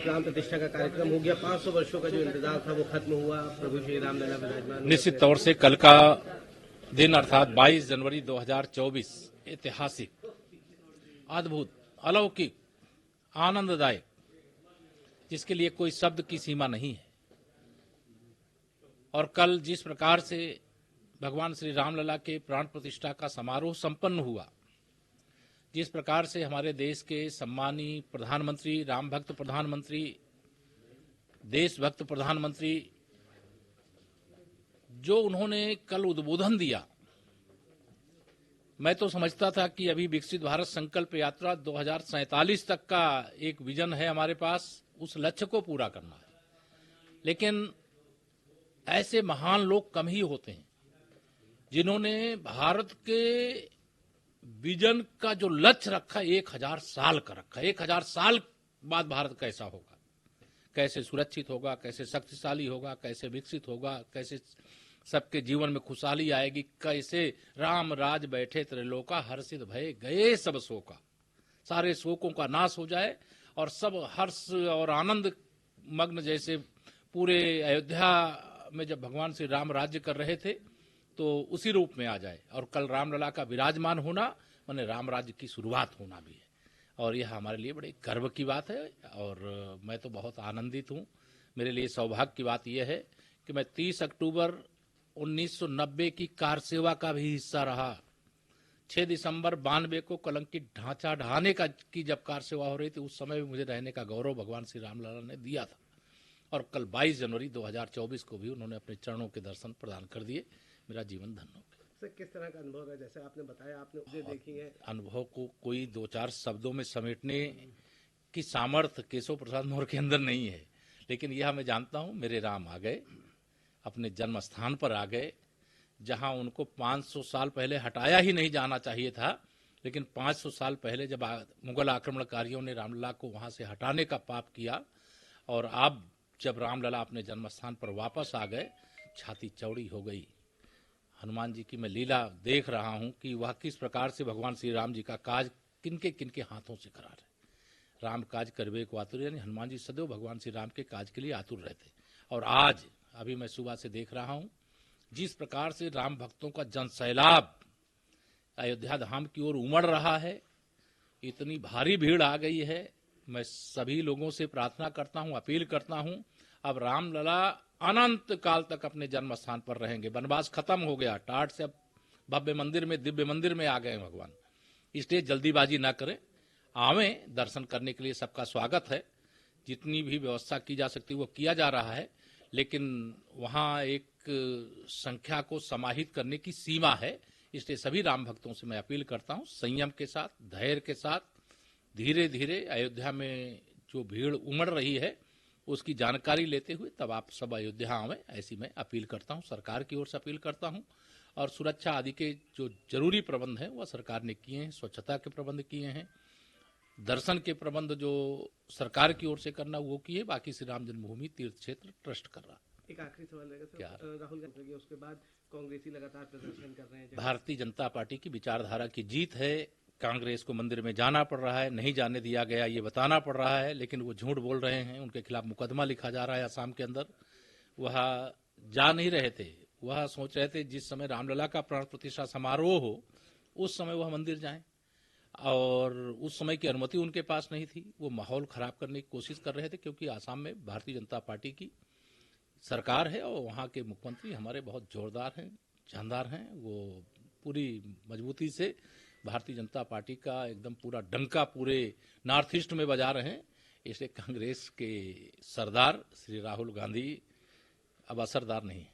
प्राण प्रतिष्ठा का कार्यक्रम हो गया। 500 वर्षों का जो इंतजार था वो खत्म हुआ। प्रभु श्री रामलला विराजमान। निश्चित तौर से कल का दिन अर्थात 22 जनवरी 2024 ऐतिहासिक, अद्भुत, अलौकिक, आनंददायक, जिसके लिए कोई शब्द की सीमा नहीं है। और कल जिस प्रकार से भगवान श्री रामलला के प्राण प्रतिष्ठा का समारोह संपन्न हुआ, जिस प्रकार से हमारे देश के सम्मानीय प्रधानमंत्री, राम भक्त प्रधानमंत्री, देशभक्त प्रधानमंत्री, जो उन्होंने कल उद्बोधन दिया, मैं तो समझता था कि अभी विकसित भारत संकल्प यात्रा 2047 तक का एक विजन है हमारे पास, उस लक्ष्य को पूरा करना है। लेकिन ऐसे महान लोग कम ही होते हैं जिन्होंने भारत के विजन का जो लक्ष्य रखा 1000 साल का रखा। 1000 साल बाद भारत कैसा होगा, कैसे सुरक्षित होगा, कैसे शक्तिशाली होगा, कैसे विकसित होगा, कैसे सबके जीवन में खुशहाली आएगी, कैसे राम राज बैठे त्रिलोका, हर्षित भय गए सब शोका, सारे शोकों का नाश हो जाए और सब हर्ष और आनंद मग्न, जैसे पूरे अयोध्या में जब भगवान श्री राम राज्य कर रहे थे तो उसी रूप में आ जाए। और कल रामलला का विराजमान होना माने राम राज्य की शुरुआत होना भी है, और यह हमारे लिए बड़े गर्व की बात है। और मैं तो बहुत आनंदित हूँ। मेरे लिए सौभाग्य की बात यह है कि मैं 30 अक्टूबर 1990 की कार सेवा का भी हिस्सा रहा। 6 दिसंबर 92 को कलंकित ढांचा ढहाने का की जब कार सेवा हो रही थी, उस समय भी मुझे रहने का गौरव भगवान श्री रामलला ने दिया था। और कल 22 जनवरी 2024 को भी उन्होंने अपने चरणों के दर्शन प्रदान कर दिए। मेरा जीवन धन्य हो गया। सर, किस तरह का अनुभव है? जैसे आपने बताया, आपने मुझे देखी है। अनुभव को कोई 2-4 शब्दों में समेटने की सामर्थ्य केशव प्रसाद मौर्य के अंदर नहीं है। लेकिन यह मैं जानता हूं, मेरे राम आ गए, अपने जन्म स्थान पर आ गए, जहां उनको 500 साल पहले हटाया ही नहीं जाना चाहिए था। लेकिन 500 साल पहले जब मुगल आक्रमणकारियों ने रामलला को वहां से हटाने का पाप किया, और अब जब रामलला अपने जन्म स्थान पर वापस आ गए, छाती चौड़ी हो गई। हनुमान जी की मैं लीला देख रहा हूं कि वह किस प्रकार से भगवान श्री राम जी का काज किनके किनके हाथों से करा रहे। राम काज करवे को आतुर, यानी हनुमान जी सदैव भगवान श्री राम के काज के लिए आतुर रहते। और आज अभी मैं सुबह से देख रहा हूं जिस प्रकार से राम भक्तों का जन सैलाब अयोध्या धाम की ओर उमड़ रहा है, इतनी भारी भीड़ आ गई है। मैं सभी लोगों से प्रार्थना करता हूं, अपील करता हूं, अब रामलला अनंत काल तक अपने जन्म स्थान पर रहेंगे। वनवास खत्म हो गया, टाट से अब भव्य मंदिर में, दिव्य मंदिर में आ गए भगवान। इसलिए जल्दीबाजी ना करें, आवें, दर्शन करने के लिए सबका स्वागत है। जितनी भी व्यवस्था की जा सकती है वो किया जा रहा है, लेकिन वहां एक संख्या को समाहित करने की सीमा है। इसलिए सभी राम भक्तों से मैं अपील करता हूं, संयम के साथ, धैर्य के साथ, धीरे धीरे अयोध्या में जो भीड़ उमड़ रही है उसकी जानकारी लेते हुए तब आप सब अयोध्या आवें, ऐसी मैं अपील करता हूं, सरकार की ओर से अपील करता हूं। और सुरक्षा आदि के जो जरूरी प्रबंध हैं वह सरकार ने किए हैं, स्वच्छता के प्रबंध किए हैं, दर्शन के प्रबंध जो सरकार की ओर से करना वो किए, बाकी श्री राम जन्मभूमि तीर्थ क्षेत्र ट्रस्ट कर रहा। एक आखिरी सवाल रहेगा सर, राहुल गांधी उसके बाद कांग्रेसी लगातार प्रदर्शन कर रहे हैं। भारतीय जनता पार्टी की विचारधारा की जीत है। कांग्रेस को मंदिर में जाना पड़ रहा है, नहीं जाने दिया गया ये बताना पड़ रहा है, लेकिन वो झूठ बोल रहे हैं। उनके खिलाफ मुकदमा लिखा जा रहा है असम के अंदर। वह जा नहीं रहे थे, वह सोच रहे थे जिस समय रामलला का प्राण प्रतिष्ठा समारोह हो उस समय वह मंदिर जाएं, और उस समय की अनुमति उनके पास नहीं थी। वो माहौल खराब करने की कोशिश कर रहे थे, क्योंकि आसाम में भारतीय जनता पार्टी की सरकार है और वहाँ के मुख्यमंत्री हमारे बहुत जोरदार हैं, जानदार हैं। वो पूरी मजबूती से भारतीय जनता पार्टी का एकदम पूरा डंका पूरे नॉर्थ ईस्ट में बजा रहे हैं। इसलिए कांग्रेस के सरदार श्री राहुल गांधी अब असरदार नहीं है।